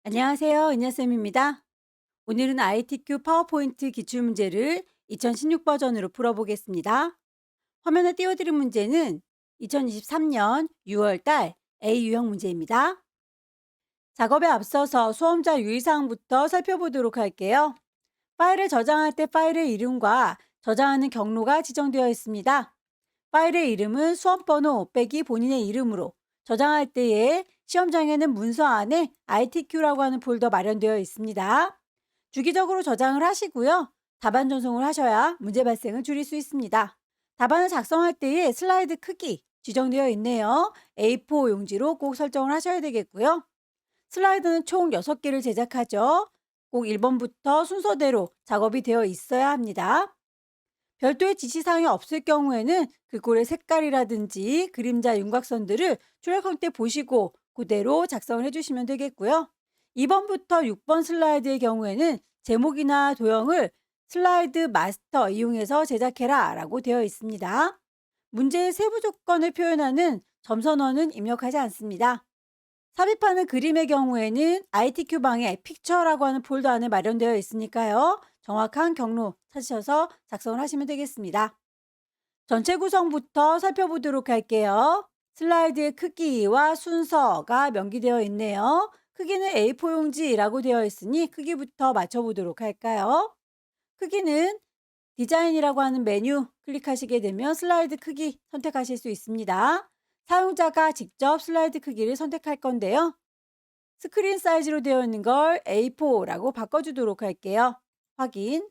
안녕하세요. 은하쌤입니다. 오늘은 ITQ 파워포인트 기출문제를 2016 버전으로 풀어보겠습니다. 화면에 띄워드린 문제는 2023년 6월 달 A 유형 문제입니다. 작업에 앞서서 수험자 유의사항부터 살펴보도록 할게요. 파일을 저장할 때 파일의 이름과 저장하는 경로가 지정되어 있습니다. 파일의 이름은 수험번호 빼기 본인의 이름으로, 저장할 때에 시험장에는 문서 안에 ITQ라고 하는 폴더 마련되어 있습니다. 주기적으로 저장을 하시고요. 답안 전송을 하셔야 문제 발생을 줄일 수 있습니다. 답안을 작성할 때에 슬라이드 크기 지정되어 있네요. A4 용지로 꼭 설정을 하셔야 되겠고요. 슬라이드는 총 6개를 제작하죠. 꼭 1번부터 순서대로 작업이 되어 있어야 합니다. 별도의 지시사항이 없을 경우에는 글꼴의 색깔이라든지 그림자 윤곽선들을 출력할 때 보시고 그대로 작성을 해주시면 되겠고요. 2번부터 6번 슬라이드의 경우에는 제목이나 도형을 슬라이드 마스터 이용해서 제작해라 라고 되어 있습니다. 문제의 세부 조건을 표현하는 점선언은 입력하지 않습니다. 삽입하는 그림의 경우에는 ITQ방에 픽처라고 하는 폴더 안에 마련되어 있으니까요. 정확한 경로 찾으셔서 작성을 하시면 되겠습니다. 전체 구성부터 살펴보도록 할게요. 슬라이드의 크기와 순서가 명기되어 있네요. 크기는 A4 용지라고 되어 있으니 크기부터 맞춰보도록 할까요? 크기는 디자인이라고 하는 메뉴 클릭하시게 되면 슬라이드 크기 선택하실 수 있습니다. 사용자가 직접 슬라이드 크기를 선택할 건데요. 스크린 사이즈로 되어 있는 걸 A4라고 바꿔주도록 할게요. 확인.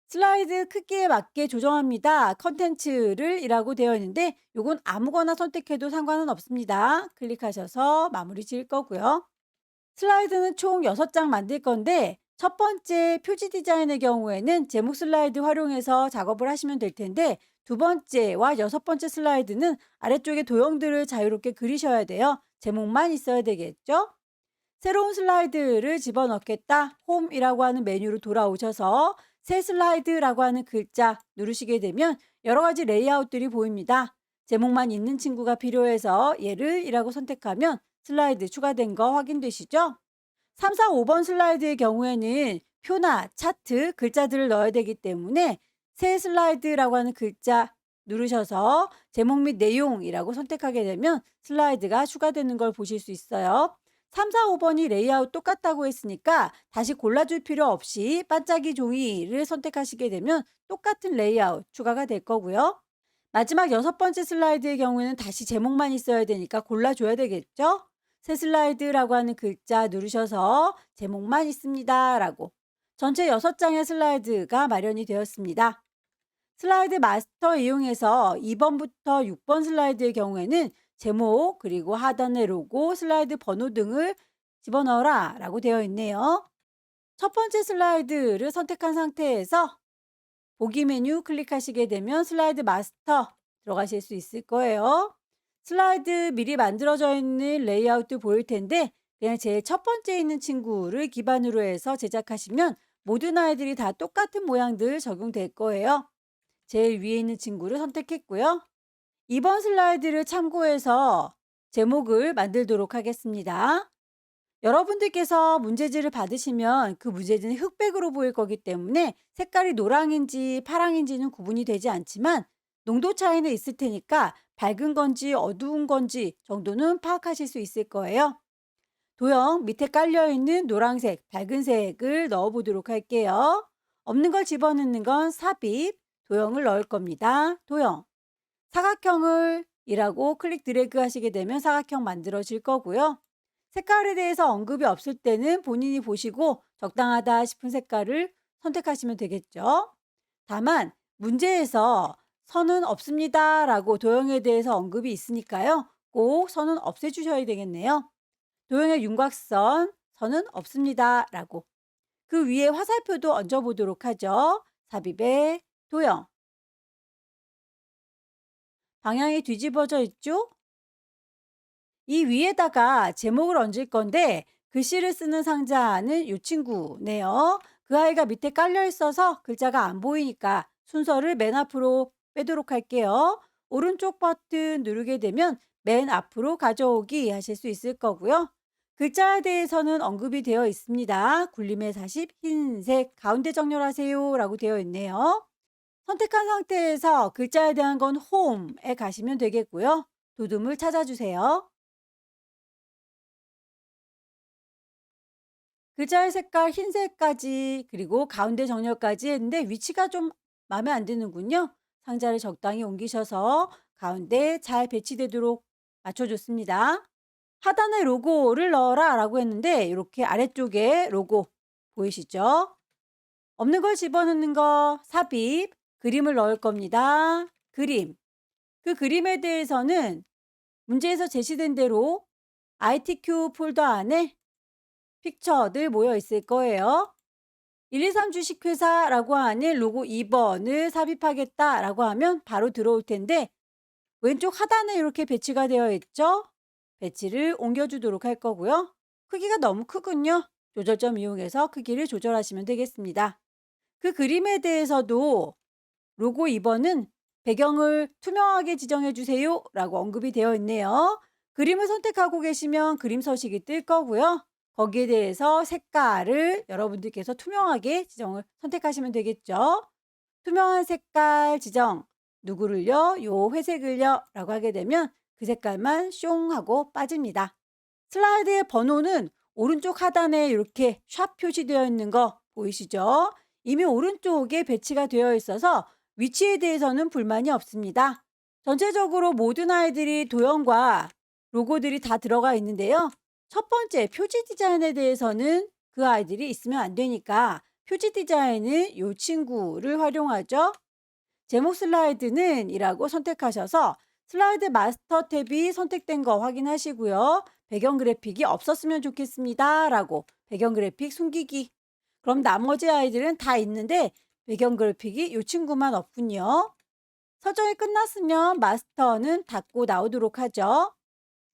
슬라이드 크기에 맞게 조정합니다. 컨텐츠를 이라고 되어 있는데 이건 아무거나 선택해도 상관은 없습니다. 클릭하셔서 마무리 지을 거고요. 슬라이드는 총 6장 만들 건데 첫 번째 표지 디자인의 경우에는 제목 슬라이드 활용해서 작업을 하시면 될 텐데 두 번째와 여섯 번째 슬라이드는 아래쪽에 도형들을 자유롭게 그리셔야 돼요. 제목만 있어야 되겠죠? 새로운 슬라이드를 집어넣겠다. 홈이라고 하는 메뉴로 돌아오셔서 새 슬라이드라고 하는 글자 누르시게 되면 여러 가지 레이아웃들이 보입니다. 제목만 있는 친구가 필요해서 얘를 이라고 선택하면 슬라이드 추가된 거 확인되시죠? 3, 4, 5번 슬라이드의 경우에는 표나 차트, 글자들을 넣어야 되기 때문에 새 슬라이드라고 하는 글자 누르셔서 제목 및 내용이라고 선택하게 되면 슬라이드가 추가되는 걸 보실 수 있어요. 3, 4, 5번이 레이아웃 똑같다고 했으니까 다시 골라줄 필요 없이 반짝이 종이를 선택하시게 되면 똑같은 레이아웃 추가가 될 거고요. 마지막 여섯 번째 슬라이드의 경우에는 다시 제목만 있어야 되니까 골라줘야 되겠죠? 새 슬라이드라고 하는 글자 누르셔서 제목만 있습니다 라고 전체 6장의 슬라이드가 마련이 되었습니다. 슬라이드 마스터 이용해서 2번부터 6번 슬라이드의 경우에는 제목 그리고 하단의 로고, 슬라이드 번호 등을 집어넣어라 라고 되어 있네요. 첫 번째 슬라이드를 선택한 상태에서 보기 메뉴 클릭하시게 되면 슬라이드 마스터 들어가실 수 있을 거예요. 슬라이드 미리 만들어져 있는 레이아웃도 보일 텐데 그냥 제일 첫 번째 있는 친구를 기반으로 해서 제작하시면 모든 아이들이 다 똑같은 모양들 적용될 거예요. 제일 위에 있는 친구를 선택했고요. 2번 슬라이드를 참고해서 제목을 만들도록 하겠습니다. 여러분들께서 문제지를 받으시면 그 문제지는 흑백으로 보일 거기 때문에 색깔이 노랑인지 파랑인지는 구분이 되지 않지만 농도 차이는 있을 테니까 밝은 건지 어두운 건지 정도는 파악하실 수 있을 거예요. 도형 밑에 깔려있는 노란색, 밝은 색을 넣어보도록 할게요. 없는 걸 집어넣는 건 삽입, 도형을 넣을 겁니다. 도형. 사각형을 이라고 클릭 드래그 하시게 되면 사각형 만들어질 거고요. 색깔에 대해서 언급이 없을 때는 본인이 보시고 적당하다 싶은 색깔을 선택하시면 되겠죠. 다만 문제에서 선은 없습니다 라고 도형에 대해서 언급이 있으니까요. 꼭 선은 없애주셔야 되겠네요. 도형의 윤곽선, 선은 없습니다 라고 그 위에 화살표도 얹어보도록 하죠. 삽입의 도형. 방향이 뒤집어져 있죠? 이 위에다가 제목을 얹을 건데 글씨를 쓰는 상자는 이 친구네요. 그 아이가 밑에 깔려 있어서 글자가 안 보이니까 순서를 맨 앞으로 빼도록 할게요. 오른쪽 버튼 누르게 되면 맨 앞으로 가져오기 하실 수 있을 거고요. 글자에 대해서는 언급이 되어 있습니다. 굴림의 40, 흰색, 가운데 정렬하세요 라고 되어 있네요. 선택한 상태에서 글자에 대한 건 홈에 가시면 되겠고요. 도둠을 찾아주세요. 글자의 색깔 흰색까지 그리고 가운데 정렬까지 했는데 위치가 좀 마음에 안 드는군요. 상자를 적당히 옮기셔서 가운데 잘 배치되도록 맞춰줬습니다. 하단에 로고를 넣어라 라고 했는데 이렇게 아래쪽에 로고 보이시죠? 없는 걸 집어넣는 거 삽입, 그림을 넣을 겁니다. 그림. 그 그림에 대해서는 문제에서 제시된 대로 ITQ 폴더 안에 픽처들 모여 있을 거예요. 123 주식회사라고 하는 로고 2번을 삽입하겠다라고 하면 바로 들어올 텐데 왼쪽 하단에 이렇게 배치가 되어 있죠? 배치를 옮겨주도록 할 거고요. 크기가 너무 크군요. 조절점 이용해서 크기를 조절하시면 되겠습니다. 그 그림에 대해서도 로고 2번은 배경을 투명하게 지정해 주세요 라고 언급이 되어 있네요. 그림을 선택하고 계시면 그림 서식이 뜰 거고요. 거기에 대해서 색깔을 여러분들께서 투명하게 지정을 선택하시면 되겠죠. 투명한 색깔 지정 누구를요? 요 회색을요? 라고 하게 되면 그 색깔만 숑 하고 빠집니다. 슬라이드의 번호는 오른쪽 하단에 이렇게 샵 표시되어 있는 거 보이시죠? 이미 오른쪽에 배치가 되어 있어서 위치에 대해서는 불만이 없습니다. 전체적으로 모든 아이들이 도형과 로고들이 다 들어가 있는데요. 첫 번째 표지 디자인에 대해서는 그 아이들이 있으면 안 되니까 표지 디자인은 이 친구를 활용하죠. 제목 슬라이드는 이라고 선택하셔서 슬라이드 마스터 탭이 선택된 거 확인하시고요. 배경 그래픽이 없었으면 좋겠습니다. 라고 배경 그래픽 숨기기. 그럼 나머지 아이들은 다 있는데 배경 그래픽이 이 친구만 없군요. 설정이 끝났으면 마스터는 닫고 나오도록 하죠.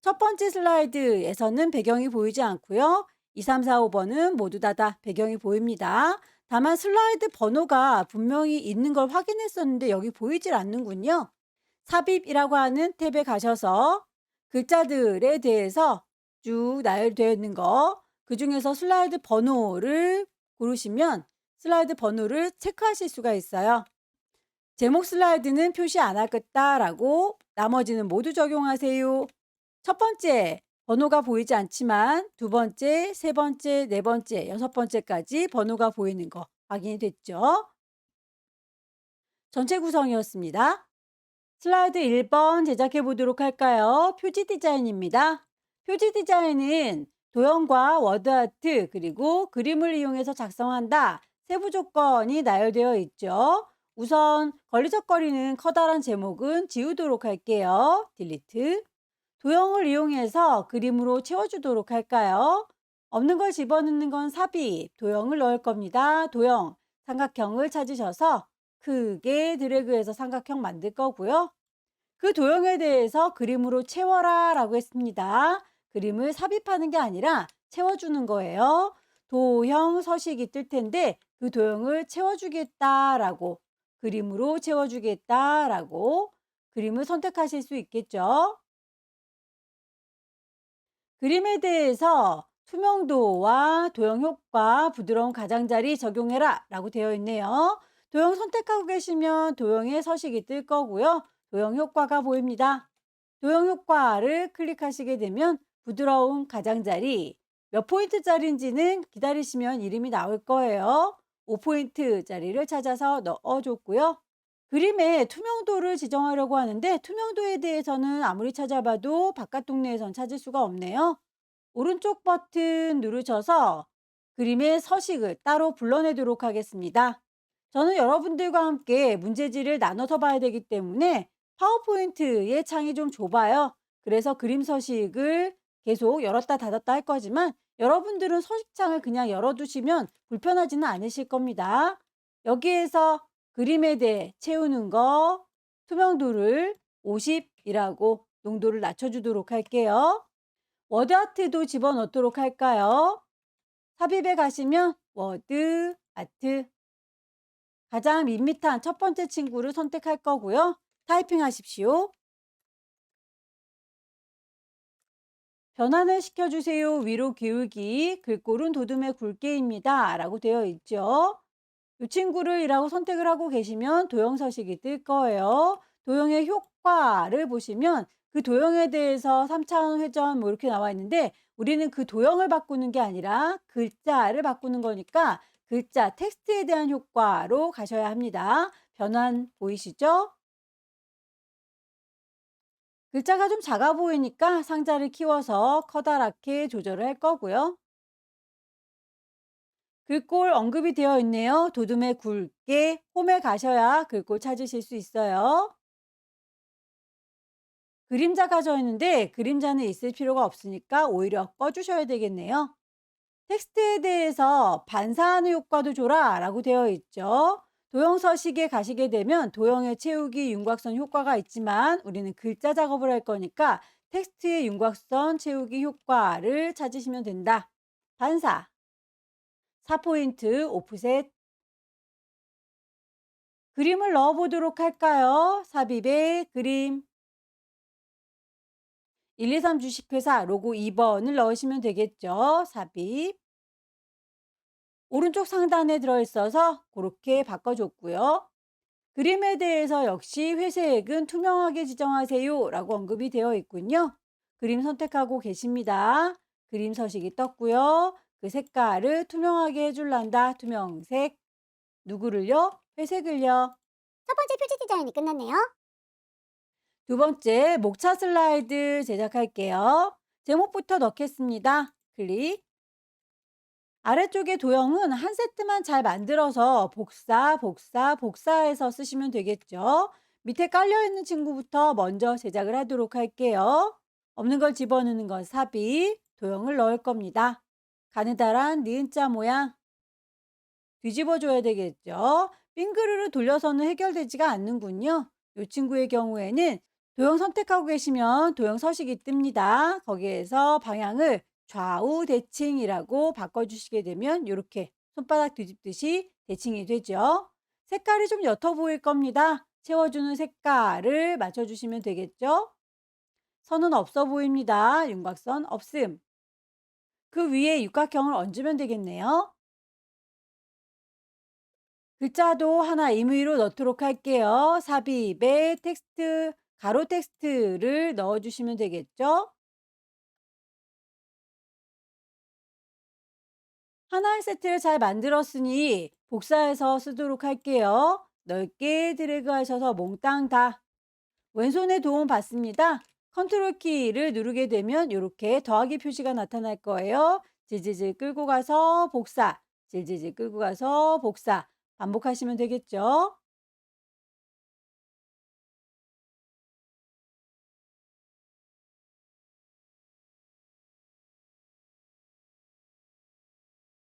첫 번째 슬라이드에서는 배경이 보이지 않고요. 2, 3, 4, 5번은 모두 다 배경이 보입니다. 다만 슬라이드 번호가 분명히 있는 걸 확인했었는데 여기 보이질 않는군요. 삽입이라고 하는 탭에 가셔서 글자들에 대해서 쭉 나열되어 있는 거, 그 중에서 슬라이드 번호를 고르시면 슬라이드 번호를 체크하실 수가 있어요. 제목 슬라이드는 표시 안 하겠다라고 나머지는 모두 적용하세요. 첫 번째, 번호가 보이지 않지만 두 번째, 세 번째, 네 번째, 여섯 번째까지 번호가 보이는 거 확인이 됐죠? 전체 구성이었습니다. 슬라이드 1번 제작해 보도록 할까요? 표지 디자인입니다. 표지 디자인은 도형과 워드아트 그리고 그림을 이용해서 작성한다. 세부 조건이 나열되어 있죠. 우선 걸리적거리는 커다란 제목은 지우도록 할게요. 딜리트. 도형을 이용해서 그림으로 채워주도록 할까요? 없는 걸 집어넣는 건 삽입, 도형을 넣을 겁니다. 도형, 삼각형을 찾으셔서 크게 드래그해서 삼각형 만들 거고요. 그 도형에 대해서 그림으로 채워라 라고 했습니다. 그림을 삽입하는 게 아니라 채워주는 거예요. 도형 서식이 뜰 텐데 그 도형을 채워주겠다라고 그림으로 채워주겠다라고 그림을 선택하실 수 있겠죠. 그림에 대해서 투명도와 도형 효과, 부드러운 가장자리 적용해라 라고 되어 있네요. 도형 선택하고 계시면 도형의 서식이 뜰 거고요. 도형 효과가 보입니다. 도형 효과를 클릭하시게 되면 부드러운 가장자리 몇 포인트짜리인지는 기다리시면 이름이 나올 거예요. 5포인트짜리를 찾아서 넣어줬고요. 그림의 투명도를 지정하려고 하는데 투명도에 대해서는 아무리 찾아봐도 바깥 동네에선 찾을 수가 없네요. 오른쪽 버튼 누르셔서 그림의 서식을 따로 불러내도록 하겠습니다. 저는 여러분들과 함께 문제지를 나눠서 봐야 되기 때문에 파워포인트의 창이 좀 좁아요. 그래서 그림 서식을 계속 열었다 닫았다 할 거지만 여러분들은 서식창을 그냥 열어두시면 불편하지는 않으실 겁니다. 여기에서 그림에 대해 채우는 거 투명도를 50이라고 농도를 낮춰주도록 할게요. 워드아트도 집어넣도록 할까요? 삽입에 가시면 워드, 아트 가장 밋밋한 첫 번째 친구를 선택할 거고요. 타이핑 하십시오. 변환을 시켜주세요. 위로 기울기, 글꼴은 도둠의 굵게입니다. 라고 되어 있죠. 이 친구를 이라고 선택을 하고 계시면 도형 서식이 뜰 거예요. 도형의 효과를 보시면 그 도형에 대해서 3차원 회전 뭐 이렇게 나와 있는데 우리는 그 도형을 바꾸는 게 아니라 글자를 바꾸는 거니까 글자, 텍스트에 대한 효과로 가셔야 합니다. 변환 보이시죠? 글자가 좀 작아 보이니까 상자를 키워서 커다랗게 조절을 할 거고요. 글꼴 언급이 되어 있네요. 도둠의 굵게 홈에 가셔야 글꼴 찾으실 수 있어요. 그림자가 져 있는데 그림자는 있을 필요가 없으니까 오히려 꺼주셔야 되겠네요. 텍스트에 대해서 반사하는 효과도 줘라 라고 되어 있죠. 도형 서식에 가시게 되면 도형의 채우기 윤곽선 효과가 있지만 우리는 글자 작업을 할 거니까 텍스트의 윤곽선 채우기 효과를 찾으시면 된다. 반사, 4포인트, 오프셋. 그림을 넣어보도록 할까요? 삽입의 그림. 123 주식회사 로고 2번을 넣으시면 되겠죠. 삽입. 오른쪽 상단에 들어있어서 그렇게 바꿔줬고요. 그림에 대해서 역시 회색은 투명하게 지정하세요 라고 언급이 되어 있군요. 그림 선택하고 계십니다. 그림 서식이 떴고요. 그 색깔을 투명하게 해줄란다. 투명색. 누구를요? 회색을요. 첫 번째 표지 디자인이 끝났네요. 두 번째 목차 슬라이드 제작할게요. 제목부터 넣겠습니다. 클릭. 아래쪽에 도형은 한 세트만 잘 만들어서 복사해서 쓰시면 되겠죠. 밑에 깔려있는 친구부터 먼저 제작을 하도록 할게요. 없는 걸 집어넣는 건 삽입, 도형을 넣을 겁니다. 가느다란 니은자 모양 뒤집어 줘야 되겠죠. 빙그르르 돌려서는 해결되지가 않는군요. 이 친구의 경우에는 도형 선택하고 계시면 도형 서식이 뜹니다. 거기에서 방향을 좌우 대칭이라고 바꿔주시게 되면 이렇게 손바닥 뒤집듯이 대칭이 되죠. 색깔이 좀 옅어 보일 겁니다. 채워주는 색깔을 맞춰주시면 되겠죠. 선은 없어 보입니다. 윤곽선 없음. 그 위에 육각형을 얹으면 되겠네요. 글자도 하나 임의로 넣도록 할게요. 삽입에 텍스트, 가로 텍스트를 넣어주시면 되겠죠. 하나의 세트를 잘 만들었으니 복사해서 쓰도록 할게요. 넓게 드래그 하셔서 몽땅 다 왼손에 도움 받습니다. 컨트롤 키를 누르게 되면 이렇게 더하기 표시가 나타날 거예요. 질질질 끌고 가서 복사, 질질질 끌고 가서 복사 반복하시면 되겠죠.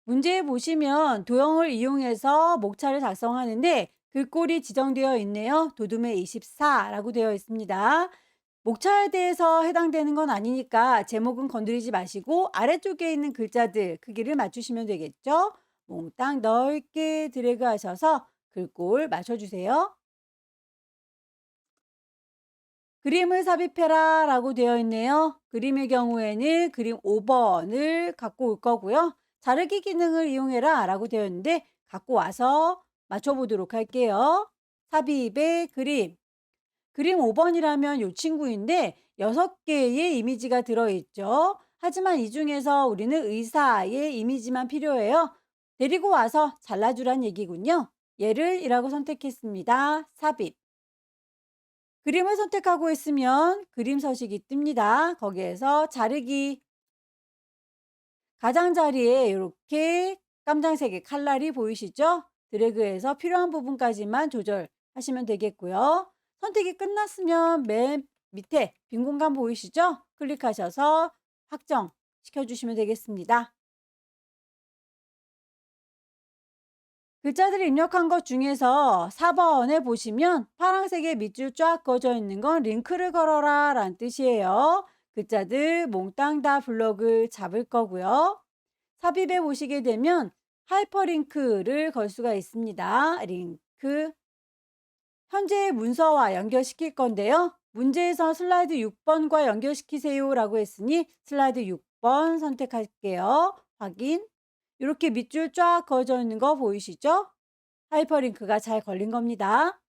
문제에 보시면 도형을 이용해서 목차를 작성하는데 글꼴이 지정되어 있네요. 도둠의 24라고 되어 있습니다. 목차에 대해서 해당되는 건 아니니까 제목은 건드리지 마시고 아래쪽에 있는 글자들 크기를 맞추시면 되겠죠. 몽땅 넓게 드래그 하셔서 글꼴 맞춰주세요. 그림을 삽입해라 라고 되어 있네요. 그림의 경우에는 그림 5번을 갖고 올 거고요. 자르기 기능을 이용해라 라고 되어 있는데 갖고 와서 맞춰보도록 할게요. 삽입의 그림. 그림 5번이라면 이 친구인데 6개의 이미지가 들어있죠. 하지만 이 중에서 우리는 의사의 이미지만 필요해요. 데리고 와서 잘라주란 얘기군요. 얘를 이라고 선택했습니다. 삽입. 그림을 선택하고 있으면 그림 서식이 뜹니다. 거기에서 자르기. 가장자리에 이렇게 깜장색의 칼날이 보이시죠? 드래그해서 필요한 부분까지만 조절하시면 되겠고요. 선택이 끝났으면 맨 밑에 빈 공간 보이시죠? 클릭하셔서 확정 시켜주시면 되겠습니다. 글자들을 입력한 것 중에서 4번에 보시면 파란색의 밑줄 쫙 그어져 있는 건 링크를 걸어라 라는 뜻이에요. 글자들 몽땅 다 블럭을 잡을 거고요. 삽입에 보시게 되면 하이퍼링크를 걸 수가 있습니다. 링크. 현재의 문서와 연결시킬 건데요. 문제에서 슬라이드 6번과 연결시키세요라고 했으니 슬라이드 6번 선택할게요. 확인. 이렇게 밑줄 쫙 그어져 있는 거 보이시죠? 하이퍼링크가 잘 걸린 겁니다.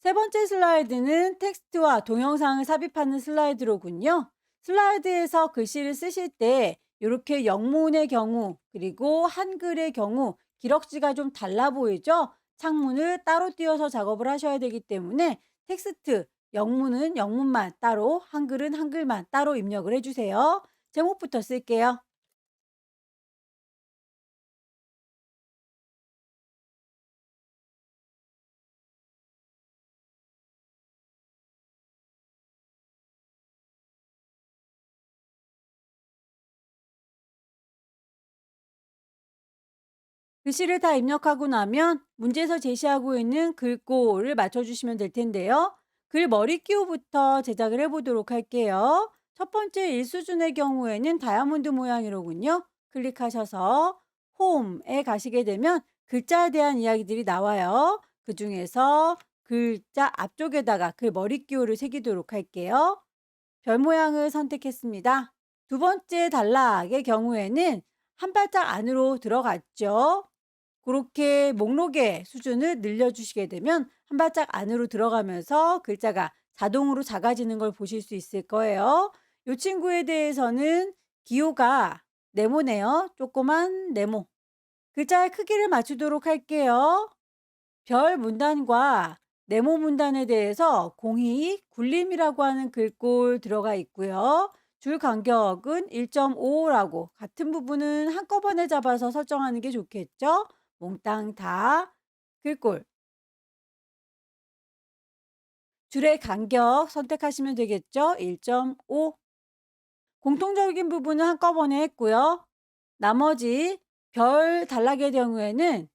세 번째 슬라이드는 텍스트와 동영상을 삽입하는 슬라이드로군요. 슬라이드에서 글씨를 쓰실 때 이렇게 영문의 경우 그리고 한글의 경우 기럭지가 좀 달라 보이죠? 창문을 따로 띄워서 작업을 하셔야 되기 때문에 텍스트, 영문은 영문만 따로, 한글은 한글만 따로 입력을 해주세요. 제목부터 쓸게요. 글씨를 다 입력하고 나면 문제에서 제시하고 있는 글꼴을 맞춰주시면 될 텐데요. 글 머리 끼우부터 제작을 해보도록 할게요. 첫 번째 1수준의 경우에는 다이아몬드 모양이로군요. 클릭하셔서 홈에 가시게 되면 글자에 대한 이야기들이 나와요. 그 중에서 글자 앞쪽에다가 글 머리 끼우를 새기도록 할게요. 별 모양을 선택했습니다. 두 번째 단락의 경우에는 한 발짝 안으로 들어갔죠. 그렇게 목록의 수준을 늘려주시게 되면 한 발짝 안으로 들어가면서 글자가 자동으로 작아지는 걸 보실 수 있을 거예요. 이 친구에 대해서는 기호가 네모네요. 조그만 네모. 글자의 크기를 맞추도록 할게요. 별 문단과 네모 문단에 대해서 공이 굴림이라고 하는 글꼴 들어가 있고요. 줄 간격은 1.5라고 같은 부분은 한꺼번에 잡아서 설정하는 게 좋겠죠. 몽땅 다 글꼴. 줄의 간격 선택하시면 되겠죠. 1.5. 공통적인 부분은 한꺼번에 했고요. 나머지 별 단락의 경우에는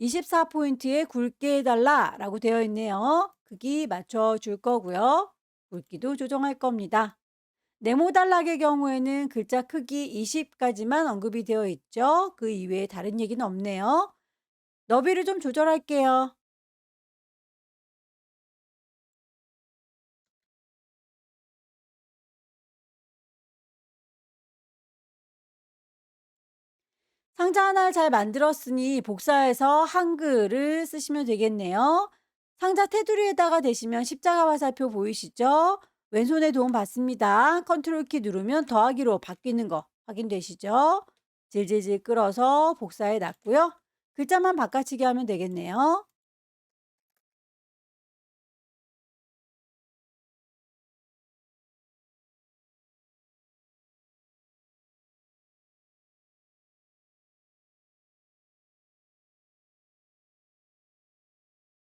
24포인트에 굵게 해달라라고 되어 있네요. 크기 맞춰줄 거고요. 굵기도 조정할 겁니다. 네모 단락의 경우에는 글자 크기 20까지만 언급이 되어 있죠. 그 이외에 다른 얘기는 없네요. 너비를 좀 조절할게요. 상자 하나를 잘 만들었으니 복사해서 한글을 쓰시면 되겠네요. 상자 테두리에다가 대시면 십자가 화살표 보이시죠? 왼손에 도움 받습니다. 컨트롤 키 누르면 더하기로 바뀌는 거 확인되시죠? 질질질 끌어서 복사해 놨고요. 글자만 바꿔치기 하면 되겠네요.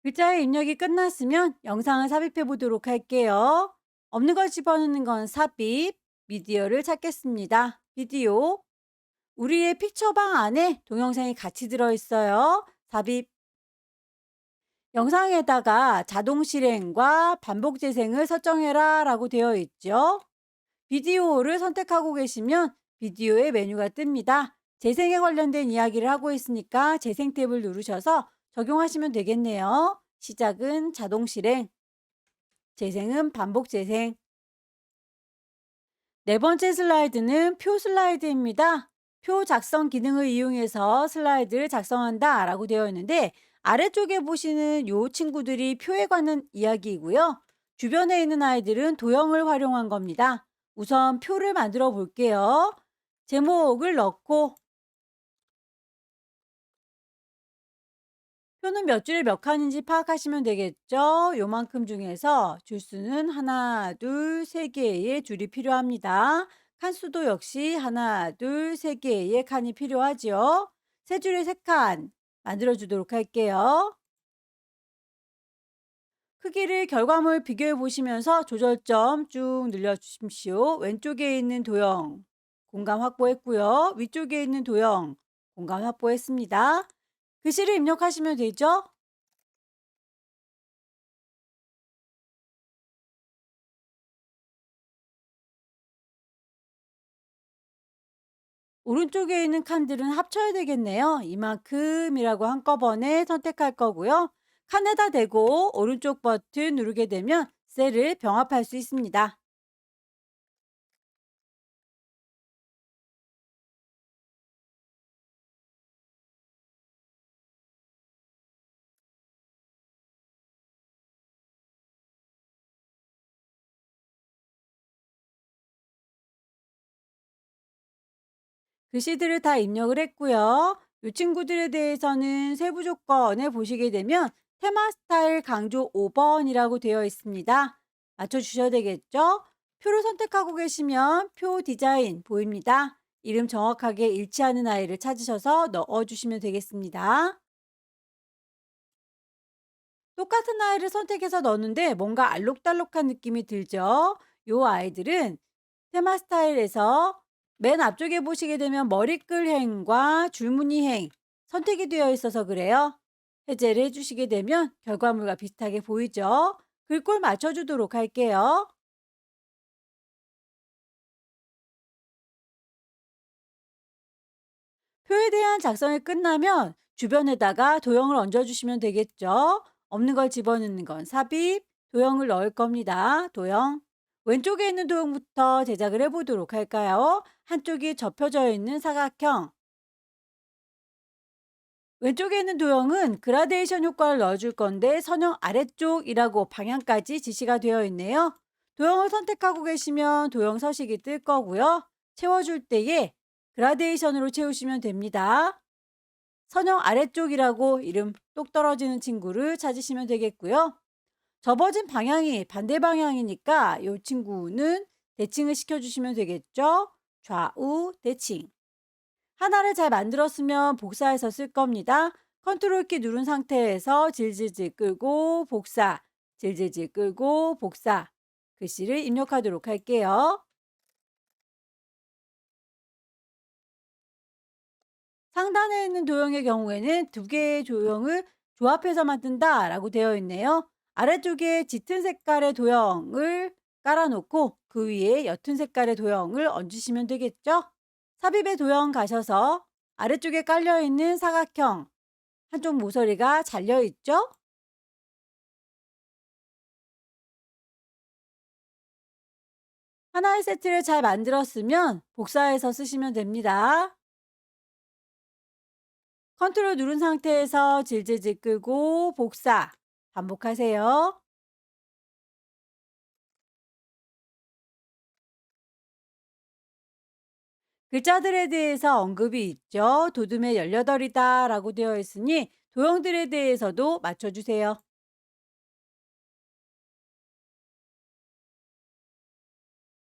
글자의 입력이 끝났으면 영상을 삽입해 보도록 할게요. 없는 걸 집어넣는 건 삽입, 미디어를 찾겠습니다. 비디오, 우리의 픽처방 안에 동영상이 같이 들어있어요. 삽입, 영상에다가 자동 실행과 반복 재생을 설정해라 라고 되어 있죠. 비디오를 선택하고 계시면 비디오의 메뉴가 뜹니다. 재생에 관련된 이야기를 하고 있으니까 재생 탭을 누르셔서 적용하시면 되겠네요. 시작은 자동 실행, 재생은 반복 재생. 네 번째 슬라이드는 표 슬라이드입니다. 표 작성 기능을 이용해서 슬라이드를 작성한다 라고 되어 있는데 아래쪽에 보시는 요 친구들이 표에 관한 이야기이고요. 주변에 있는 아이들은 도형을 활용한 겁니다. 우선 표를 만들어 볼게요. 제목을 넣고 표는 몇 줄에 몇 칸인지 파악하시면 되겠죠. 요만큼 중에서 줄수는 하나, 둘, 세 개의 줄이 필요합니다. 칸수도 역시 하나, 둘, 세 개의 칸이 필요하지요. 세 줄에 세 칸 만들어 주도록 할게요. 크기를 결과물 비교해 보시면서 조절점 쭉 늘려 주십시오. 왼쪽에 있는 도형 공간 확보했고요. 위쪽에 있는 도형 공간 확보했습니다. 글씨를 입력하시면 되죠. 오른쪽에 있는 칸들은 합쳐야 되겠네요. 이만큼이라고 한꺼번에 선택할 거고요. 칸에다 대고 오른쪽 버튼 누르게 되면 셀을 병합할 수 있습니다. 글씨들을 다 입력을 했고요. 이 친구들에 대해서는 세부 조건에 보시게 되면 테마 스타일 강조 5번이라고 되어 있습니다. 맞춰주셔야 되겠죠? 표를 선택하고 계시면 표 디자인 보입니다. 이름 정확하게 일치하는 아이를 찾으셔서 넣어주시면 되겠습니다. 똑같은 아이를 선택해서 넣는데 뭔가 알록달록한 느낌이 들죠? 이 아이들은 테마 스타일에서 맨 앞쪽에 보시게 되면 머리끌 행과 줄무늬 행 선택이 되어 있어서 그래요. 해제를 해주시게 되면 결과물과 비슷하게 보이죠? 글꼴 맞춰주도록 할게요. 표에 대한 작성이 끝나면 주변에다가 도형을 얹어주시면 되겠죠? 없는 걸 집어넣는 건 삽입, 도형을 넣을 겁니다. 도형. 왼쪽에 있는 도형부터 제작을 해보도록 할까요? 한쪽이 접혀져 있는 사각형. 왼쪽에 있는 도형은 그라데이션 효과를 넣어줄 건데 선형 아래쪽이라고 방향까지 지시가 되어 있네요. 도형을 선택하고 계시면 도형 서식이 뜰 거고요. 채워줄 때에 그라데이션으로 채우시면 됩니다. 선형 아래쪽이라고 이름 똑 떨어지는 친구를 찾으시면 되겠고요. 접어진 방향이 반대 방향이니까 이 친구는 대칭을 시켜주시면 되겠죠. 좌우 대칭. 하나를 잘 만들었으면 복사해서 쓸 겁니다. 컨트롤 키 누른 상태에서 질질질 끌고 복사, 질질질 끌고 복사. 글씨를 입력하도록 할게요. 상단에 있는 도형의 경우에는 두 개의 도형을 조합해서 만든다 라고 되어 있네요. 아래쪽에 짙은 색깔의 도형을 깔아놓고 그 위에 옅은 색깔의 도형을 얹으시면 되겠죠? 삽입의 도형 가셔서 아래쪽에 깔려있는 사각형 한쪽 모서리가 잘려있죠? 하나의 세트를 잘 만들었으면 복사해서 쓰시면 됩니다. 컨트롤 누른 상태에서 질질질 끌고 복사 반복하세요. 글자들에 대해서 언급이 있죠. 도둠의 18이다 라고 되어 있으니 도형들에 대해서도 맞춰주세요.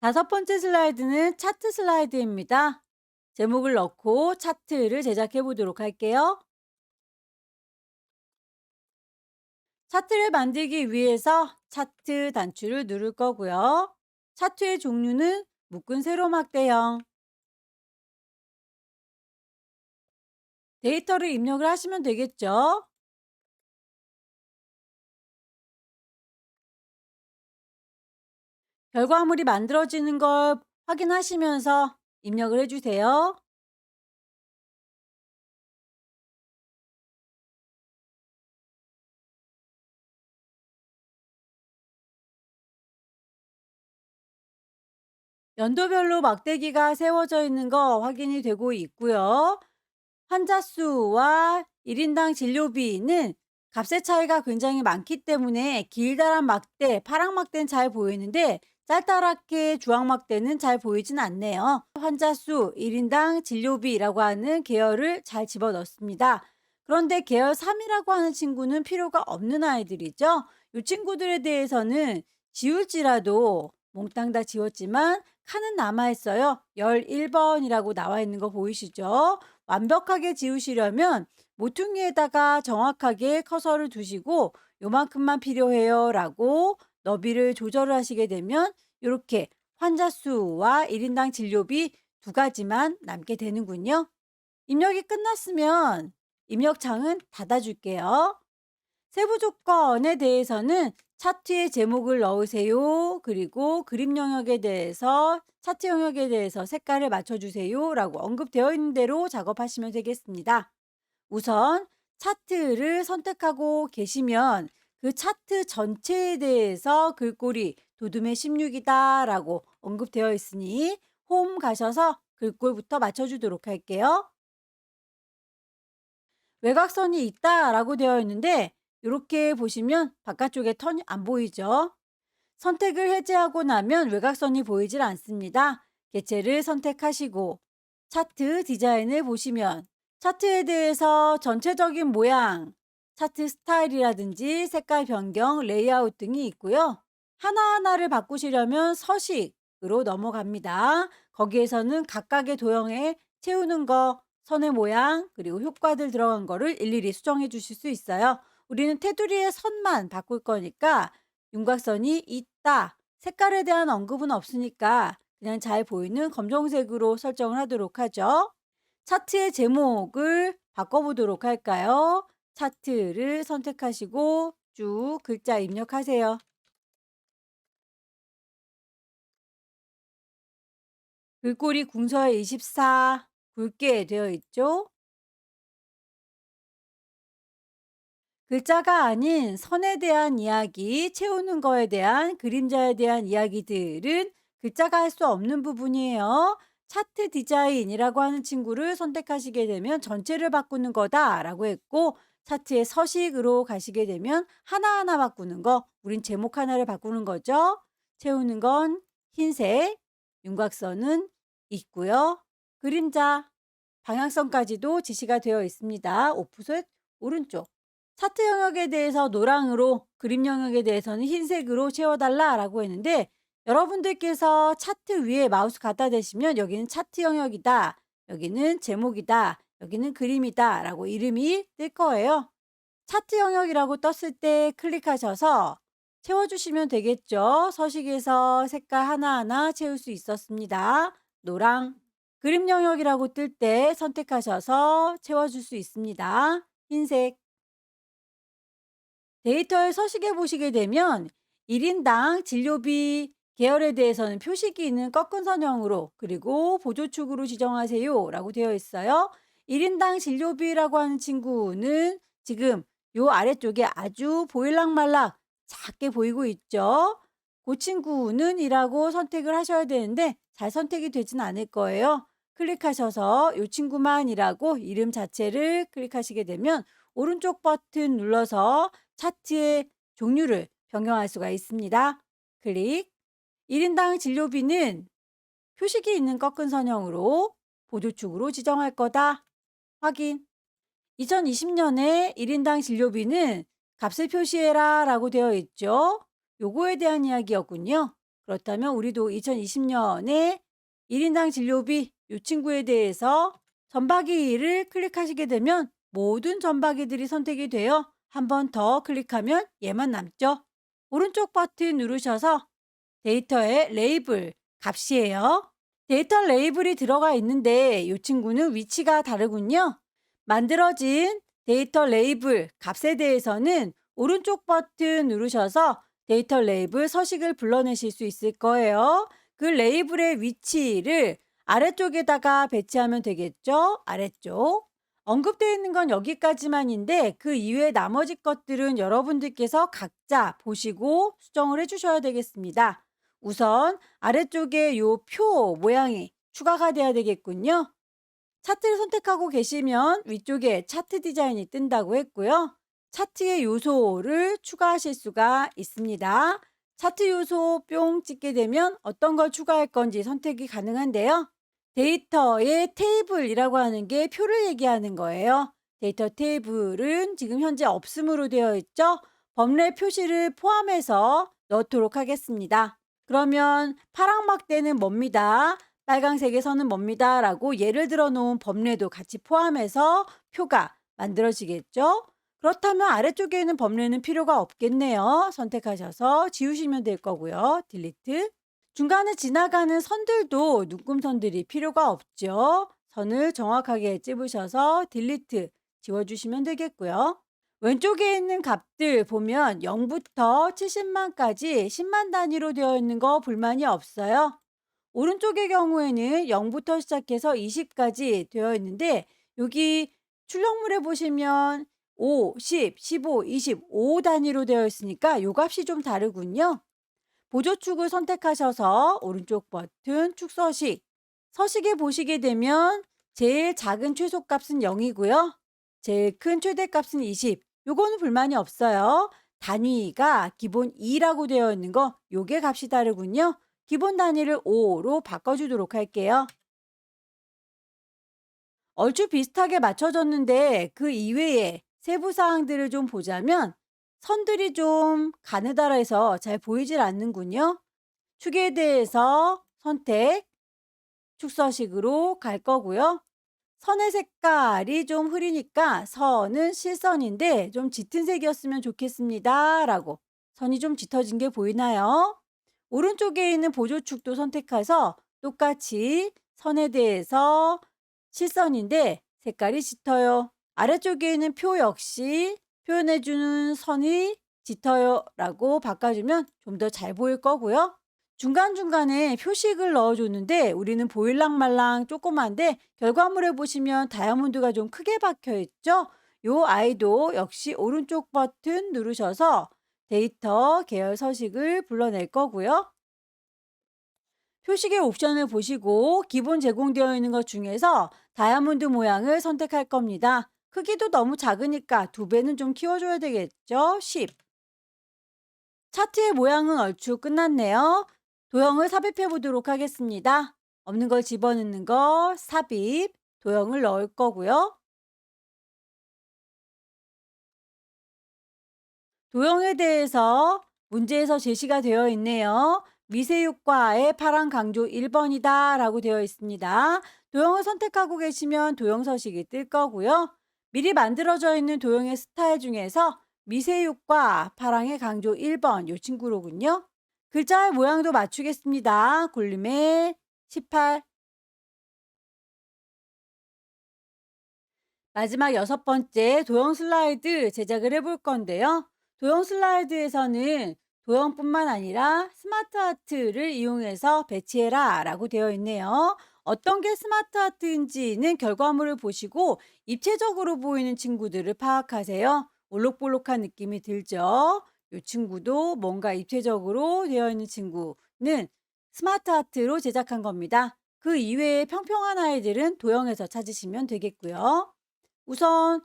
다섯 번째 슬라이드는 차트 슬라이드입니다. 제목을 넣고 차트를 제작해 보도록 할게요. 차트를 만들기 위해서 차트 단추를 누를 거고요. 차트의 종류는 묶은 세로막대형. 데이터를 입력을 하시면 되겠죠. 결과물이 만들어지는 걸 확인하시면서 입력을 해주세요. 연도별로 막대기가 세워져 있는 거 확인이 되고 있고요. 환자 수와 1인당 진료비는 값의 차이가 굉장히 많기 때문에 길다란 막대, 파랑 막대는 잘 보이는데 짤짤하게 주황 막대는 잘 보이진 않네요. 환자 수, 1인당 진료비라고 하는 계열을 잘 집어넣습니다. 그런데 계열 3이라고 하는 친구는 필요가 없는 아이들이죠. 이 친구들에 대해서는 지울지라도 몽땅 다 지웠지만 칸은 남아있어요. 11번이라고 나와 있는 거 보이시죠? 완벽하게 지우시려면 모퉁이에다가 정확하게 커서를 두시고 요만큼만 필요해요 라고 너비를 조절을 하시게 되면 이렇게 환자 수와 1인당 진료비 두 가지만 남게 되는군요. 입력이 끝났으면 입력창은 닫아줄게요. 세부 조건에 대해서는 차트에 제목을 넣으세요. 그리고 그림 영역에 대해서 차트 영역에 대해서 색깔을 맞춰주세요. 라고 언급되어 있는 대로 작업하시면 되겠습니다. 우선 차트를 선택하고 계시면 그 차트 전체에 대해서 글꼴이 도둠의 16이다 라고 언급되어 있으니 홈 가셔서 글꼴부터 맞춰주도록 할게요. 외곽선이 있다 라고 되어 있는데 이렇게 보시면 바깥쪽에 턴이 안 보이죠? 선택을 해제하고 나면 외곽선이 보이질 않습니다. 개체를 선택하시고 차트 디자인을 보시면 차트에 대해서 전체적인 모양, 차트 스타일이라든지 색깔 변경, 레이아웃 등이 있고요. 하나하나를 바꾸시려면 서식으로 넘어갑니다. 거기에서는 각각의 도형에 채우는 거, 선의 모양, 그리고 효과들 들어간 거를 일일이 수정해 주실 수 있어요. 우리는 테두리의 선만 바꿀 거니까 윤곽선이 있다. 색깔에 대한 언급은 없으니까 그냥 잘 보이는 검정색으로 설정을 하도록 하죠. 차트의 제목을 바꿔보도록 할까요? 차트를 선택하시고 쭉 글자 입력하세요. 글꼴이 궁서에 24 굵게 되어 있죠? 글자가 아닌 선에 대한 이야기, 채우는 거에 대한 그림자에 대한 이야기들은 글자가 할 수 없는 부분이에요. 차트 디자인이라고 하는 친구를 선택하시게 되면 전체를 바꾸는 거다라고 했고 차트의 서식으로 가시게 되면 하나하나 바꾸는 거, 우린 제목 하나를 바꾸는 거죠. 채우는 건 흰색, 윤곽선은 있고요. 그림자, 방향성까지도 지시가 되어 있습니다. 오프셋 오른쪽. 차트 영역에 대해서 노랑으로, 그림 영역에 대해서는 흰색으로 채워달라라고 했는데 여러분들께서 차트 위에 마우스 갖다 대시면 여기는 차트 영역이다, 여기는 제목이다, 여기는 그림이다 라고 이름이 뜰 거예요. 차트 영역이라고 떴을 때 클릭하셔서 채워주시면 되겠죠. 서식에서 색깔 하나하나 채울 수 있었습니다. 노랑. 그림 영역이라고 뜰 때 선택하셔서 채워줄 수 있습니다. 흰색. 데이터를 서식해 보시게 되면 1인당 진료비 계열에 대해서는 표식이 있는 꺾은 선형으로 그리고 보조축으로 지정하세요 라고 되어 있어요. 1인당 진료비라고 하는 친구는 지금 요 아래쪽에 아주 보일락말락 작게 보이고 있죠. 그 친구는 이라고 선택을 하셔야 되는데 잘 선택이 되진 않을 거예요. 클릭하셔서 요 친구만이라고 이름 자체를 클릭하시게 되면 오른쪽 버튼 눌러서 차트의 종류를 변경할 수가 있습니다. 클릭. 1인당 진료비는 표식이 있는 꺾은 선형으로 보조축으로 지정할 거다. 확인. 2020년에 1인당 진료비는 값을 표시해라 라고 되어 있죠. 요거에 대한 이야기였군요. 그렇다면 우리도 2020년에 1인당 진료비 요 친구에 대해서 전박이를 클릭하시게 되면 모든 전박이들이 선택이 되어 한 번 더 클릭하면 얘만 남죠. 오른쪽 버튼 누르셔서 데이터의 레이블 값이에요. 데이터 레이블이 들어가 있는데 이 친구는 위치가 다르군요. 만들어진 데이터 레이블 값에 대해서는 오른쪽 버튼 누르셔서 데이터 레이블 서식을 불러내실 수 있을 거예요. 그 레이블의 위치를 아래쪽에다가 배치하면 되겠죠? 아래쪽. 언급되어 있는 건 여기까지만인데 그 이외의 나머지 것들은 여러분들께서 각자 보시고 수정을 해주셔야 되겠습니다. 우선 아래쪽에 요 표 모양이 추가가 돼야 되겠군요. 차트를 선택하고 계시면 위쪽에 차트 디자인이 뜬다고 했고요. 차트의 요소를 추가하실 수가 있습니다. 차트 요소 뿅 찍게 되면 어떤 걸 추가할 건지 선택이 가능한데요. 데이터의 테이블이라고 하는 게 표를 얘기하는 거예요. 데이터 테이블은 지금 현재 없음으로 되어 있죠. 범례 표시를 포함해서 넣도록 하겠습니다. 그러면 파랑 막대는 뭡니다. 빨강색에서는 뭡니다. 라고 예를 들어 놓은 범례도 같이 포함해서 표가 만들어지겠죠. 그렇다면 아래쪽에 있는 범례는 필요가 없겠네요. 선택하셔서 지우시면 될 거고요. 딜리트. 중간에 지나가는 선들도 눈금선들이 필요가 없죠. 선을 정확하게 찝으셔서 딜리트 지워주시면 되겠고요. 왼쪽에 있는 값들 보면 0부터 70만까지 10만 단위로 되어 있는 거 불만이 없어요. 오른쪽의 경우에는 0부터 시작해서 20까지 되어 있는데 여기 출력물에 보시면 5, 10, 15, 25 단위로 되어 있으니까 요 값이 좀 다르군요. 보조축을 선택하셔서 오른쪽 버튼 축서식. 서식에 보시게 되면 제일 작은 최소값은 0이고요. 제일 큰 최대값은 20. 요거는 불만이 없어요. 단위가 기본 2라고 되어 있는 거 요게 값이 다르군요. 기본 단위를 5로 바꿔주도록 할게요. 얼추 비슷하게 맞춰졌는데 그 이외에 세부 사항들을 좀 보자면 선들이 좀 가느다라해서 잘 보이질 않는군요. 축에 대해서 선택, 축서식으로 갈 거고요. 선의 색깔이 좀 흐리니까 선은 실선인데 좀 짙은 색이었으면 좋겠습니다. 라고 선이 좀 짙어진 게 보이나요? 오른쪽에 있는 보조축도 선택해서 똑같이 선에 대해서 실선인데 색깔이 짙어요. 아래쪽에 있는 표 역시 표현해주는 선이 짙어요 라고 바꿔주면 좀 더 잘 보일 거고요. 중간중간에 표식을 넣어줬는데 우리는 보일랑말랑 조그만데 결과물에 보시면 다이아몬드가 좀 크게 박혀 있죠? 요 아이도 역시 오른쪽 버튼 누르셔서 데이터 계열 서식을 불러낼 거고요. 표식의 옵션을 보시고 기본 제공되어 있는 것 중에서 다이아몬드 모양을 선택할 겁니다. 크기도 너무 작으니까 2배는 좀 키워줘야 되겠죠? 10. 차트의 모양은 얼추 끝났네요. 도형을 삽입해 보도록 하겠습니다. 없는 걸 집어넣는 거 삽입, 도형을 넣을 거고요. 도형에 대해서 문제에서 제시가 되어 있네요. 미세육과의 파란 강조 1번이다 라고 되어 있습니다. 도형을 선택하고 계시면 도형 서식이 뜰 거고요. 미리 만들어져 있는 도형의 스타일 중에서 미세육과 파랑의 강조 1번 이 친구로군요. 글자의 모양도 맞추겠습니다. 굴림의 18. 마지막 6번째 도형 슬라이드 제작을 해볼 건데요. 도형 슬라이드에서는 도형뿐만 아니라 스마트 아트를 이용해서 배치해라 라고 되어 있네요. 어떤 게 스마트 아트인지는 결과물을 보시고 입체적으로 보이는 친구들을 파악하세요. 올록볼록한 느낌이 들죠? 이 친구도 뭔가 입체적으로 되어 있는 친구는 스마트 아트로 제작한 겁니다. 그 이외에 평평한 아이들은 도형에서 찾으시면 되겠고요. 우선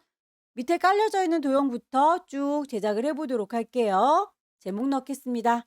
밑에 깔려져 있는 도형부터 쭉 제작을 해보도록 할게요. 제목 넣겠습니다.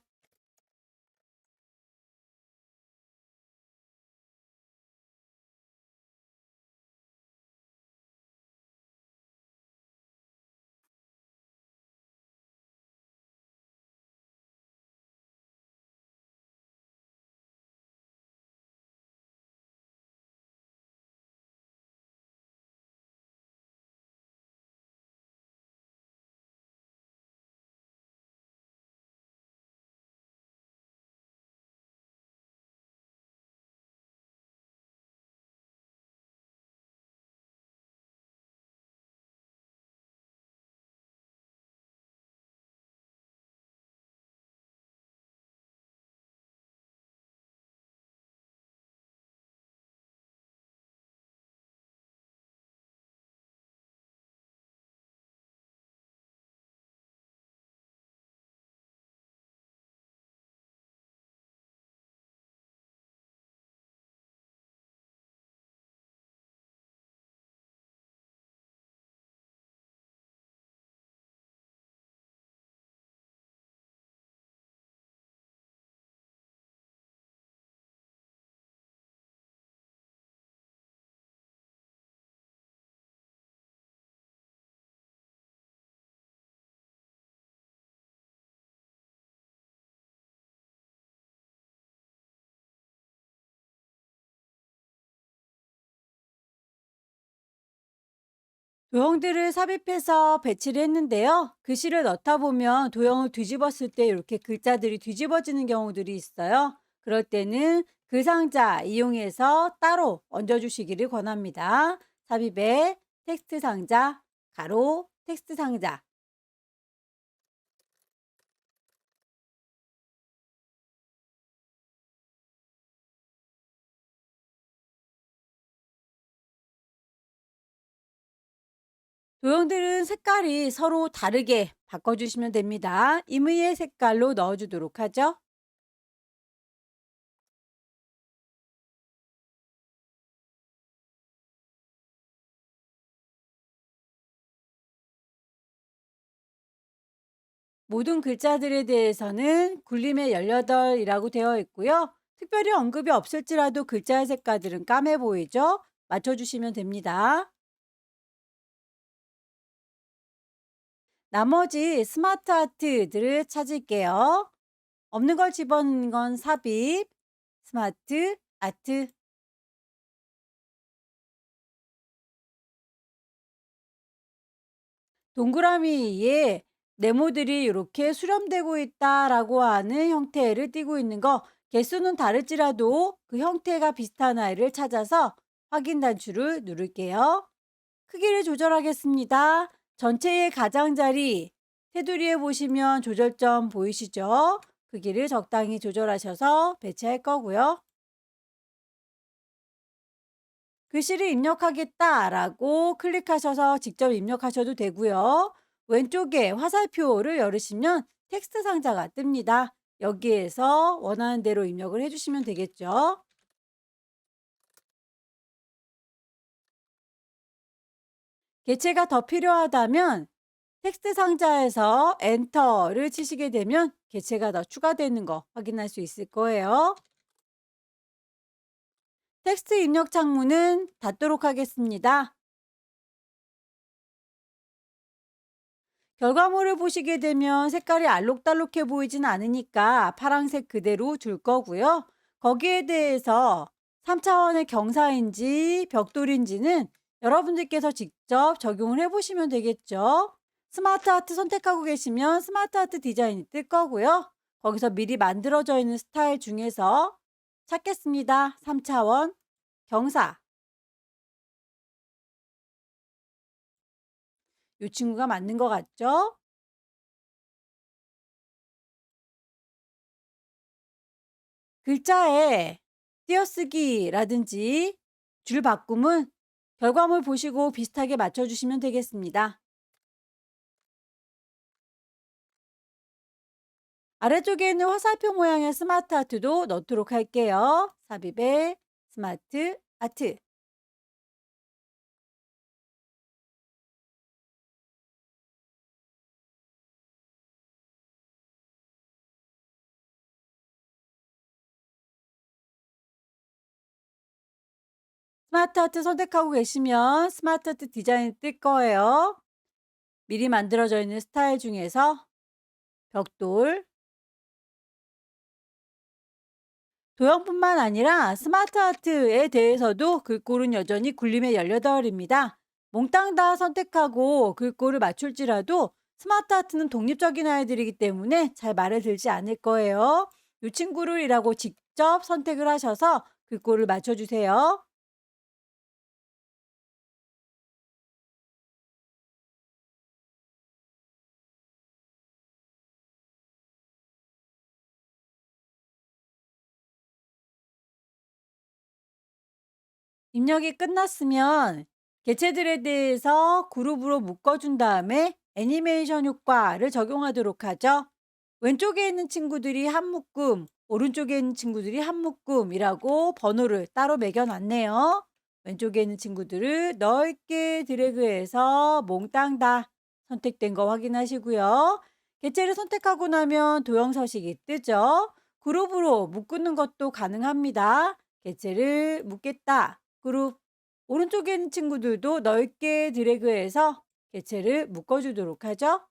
도형들을 삽입해서 배치를 했는데요. 글씨를 넣다 보면 도형을 뒤집었을 때 이렇게 글자들이 뒤집어지는 경우들이 있어요. 그럴 때는 그 상자 이용해서 따로 얹어주시기를 권합니다. 삽입에 텍스트 상자, 가로, 텍스트 상자, 도형들은 색깔이 서로 다르게 바꿔주시면 됩니다. 임의의 색깔로 넣어주도록 하죠. 모든 글자들에 대해서는 굴림의 18이라고 되어 있고요. 특별히 언급이 없을지라도 글자의 색깔들은 까매 보이죠? 맞춰주시면 됩니다. 나머지 스마트 아트들을 찾을게요. 없는 걸 집어넣는 건 삽입, 스마트 아트. 동그라미에 네모들이 이렇게 수렴되고 있다라고 하는 형태를 띠고 있는 거, 개수는 다를지라도 그 형태가 비슷한 아이를 찾아서 확인 단추를 누를게요. 크기를 조절하겠습니다. 전체의 가장자리, 테두리에 보시면 조절점 보이시죠? 크기를 적당히 조절하셔서 배치할 거고요. 글씨를 입력하겠다라고 클릭하셔서 직접 입력하셔도 되고요. 왼쪽에 화살표를 열으시면 텍스트 상자가 뜹니다. 여기에서 원하는 대로 입력을 해주시면 되겠죠. 개체가 더 필요하다면 텍스트 상자에서 엔터를 치시게 되면 개체가 더 추가되는 거 확인할 수 있을 거예요. 텍스트 입력 창문은 닫도록 하겠습니다. 결과물을 보시게 되면 색깔이 알록달록해 보이진 않으니까 파란색 그대로 둘 거고요. 거기에 대해서 3차원의 경사인지 벽돌인지는 여러분들께서 직접 적용을 해보시면 되겠죠. 스마트 아트 선택하고 계시면 스마트 아트 디자인이 뜰 거고요. 거기서 미리 만들어져 있는 스타일 중에서 찾겠습니다. 3차원 경사. 이 친구가 맞는 것 같죠? 글자에 띄어쓰기라든지 줄 바꿈은 결과물 보시고 비슷하게 맞춰주시면 되겠습니다. 아래쪽에 있는 화살표 모양의 스마트 아트도 넣도록 할게요. 삽입에 스마트 아트. 스마트 아트 선택하고 계시면 스마트 아트 디자인 뜰 거예요. 미리 만들어져 있는 스타일 중에서 벽돌, 도형뿐만 아니라 스마트 아트에 대해서도 글꼴은 여전히 굴림의 18입니다. 몽땅 다 선택하고 글꼴을 맞출지라도 스마트 아트는 독립적인 아이들이기 때문에 잘 말을 들지 않을 거예요. 이 친구를 이라고 직접 선택을 하셔서 글꼴을 맞춰주세요. 입력이 끝났으면 개체들에 대해서 그룹으로 묶어준 다음에 애니메이션 효과를 적용하도록 하죠. 왼쪽에 있는 친구들이 한 묶음, 오른쪽에 있는 친구들이 한 묶음이라고 번호를 따로 매겨놨네요. 왼쪽에 있는 친구들을 넓게 드래그해서 몽땅 다 선택된 거 확인하시고요. 개체를 선택하고 나면 도형 서식이 뜨죠. 그룹으로 묶는 것도 가능합니다. 개체를 묶겠다. 그룹 오른쪽에 있는 친구들도 넓게 드래그해서 개체를 묶어주도록 하죠.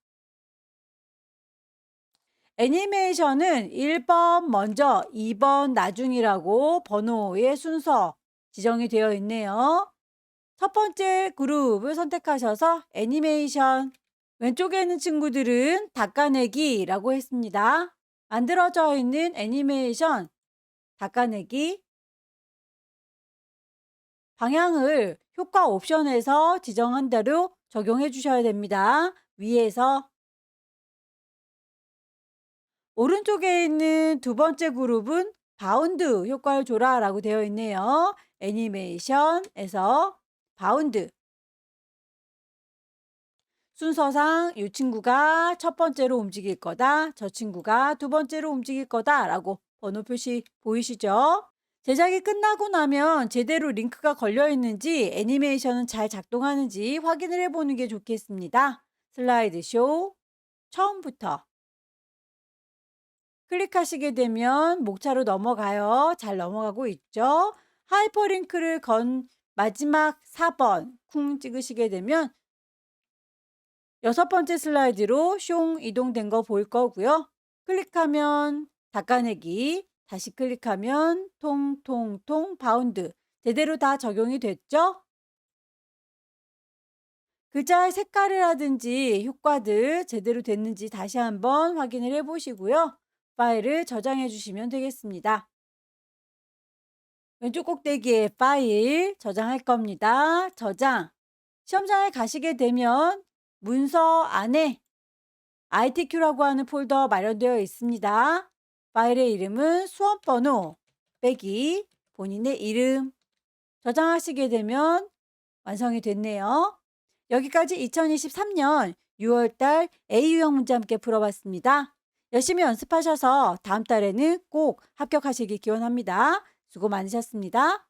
애니메이션은 1번 먼저, 2번 나중이라고 번호의 순서 지정이 되어 있네요. 첫 번째 그룹을 선택하셔서 애니메이션, 왼쪽에 있는 친구들은 닦아내기라고 했습니다. 만들어져 있는 애니메이션 닦아내기 방향을 효과 옵션에서 지정한 대로 적용해 주셔야 됩니다. 위에서 오른쪽에 있는 두 번째 그룹은 바운드 효과를 줘라 라고 되어 있네요. 애니메이션에서 바운드 순서상 이 친구가 첫 번째로 움직일 거다, 저 친구가 두 번째로 움직일 거다라고 번호 표시 보이시죠? 제작이 끝나고 나면 제대로 링크가 걸려 있는지 애니메이션은 잘 작동하는지 확인을 해보는 게 좋겠습니다. 슬라이드 쇼 처음부터 클릭하시게 되면 목차로 넘어가요. 잘 넘어가고 있죠? 하이퍼링크를 건 마지막 4번 쿵 찍으시게 되면 6번째 슬라이드로 숑 이동된 거 보일 거고요. 클릭하면 닦아내기, 다시 클릭하면 통통통 바운드. 제대로 다 적용이 됐죠? 글자의 색깔이라든지 효과들 제대로 됐는지 다시 한번 확인을 해 보시고요. 파일을 저장해 주시면 되겠습니다. 왼쪽 꼭대기에 파일 저장할 겁니다. 저장. 시험장에 가시게 되면 문서 안에 ITQ라고 하는 폴더 마련되어 있습니다. 파일의 이름은 수험번호 빼기 본인의 이름 저장하시게 되면 완성이 됐네요. 여기까지 2023년 6월달 A유형 문제 함께 풀어봤습니다. 열심히 연습하셔서 다음 달에는 꼭 합격하시길 기원합니다. 수고 많으셨습니다.